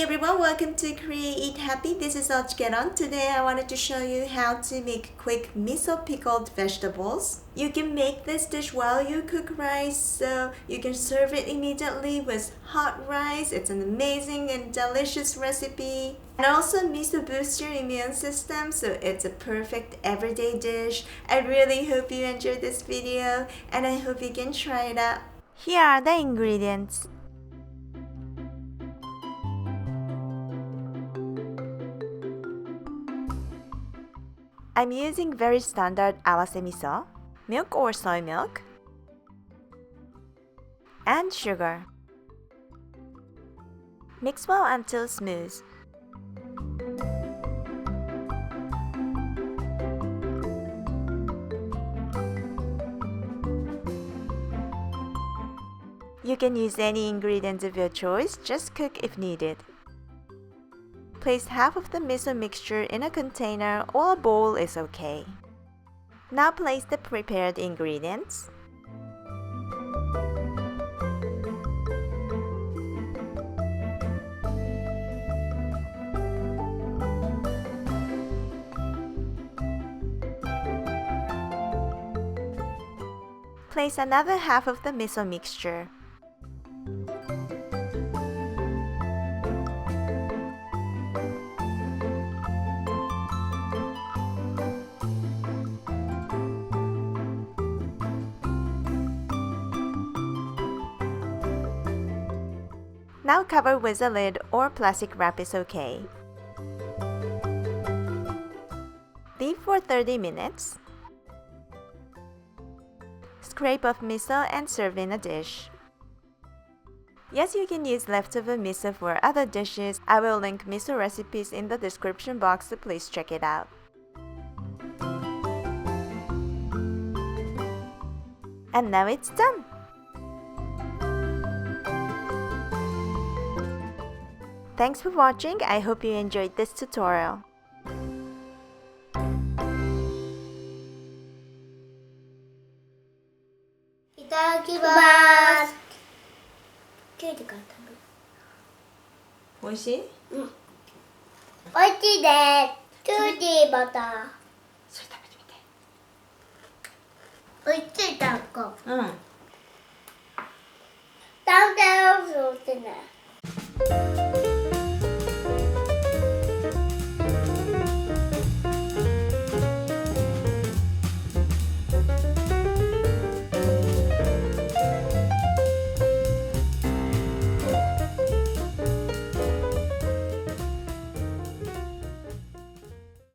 everyone, welcome to Create Eat Happy. This is OCHIKERON. Today I wanted to show you how to make quick miso pickled vegetables. You can make this dish while you cook rice, so you can serve it immediately with hot rice. It's an amazing and delicious recipe. And also miso boosts your immune system, so it's a perfect everyday dish. I really hope you enjoyed this video and I hope you can try it out. Here are the ingredients. I'm using very standard Awasemiso, milk or soy milk, and sugar. Mix well until smooth. You can use any ingredients of your choice, just cook if needed. Place half of the miso mixture in a container or a bowl is okay. Now place the prepared ingredients. Place another half of the miso mixture. Now cover with a lid or plastic wrap is okay. Leave for 30 minutes. Scrape off miso and serve in a dish. Yes, you can use leftover miso for other dishes. I will link miso recipes in the description box, so please check it out. And now it's done! Thanks for watching. I hope you enjoyed this tutorial. いただきます。キュウリから食べる。美味しい？うん。美味しいです。キュウリバター。それ食べてみて。美味しいタコ。うん。タンタンソースね。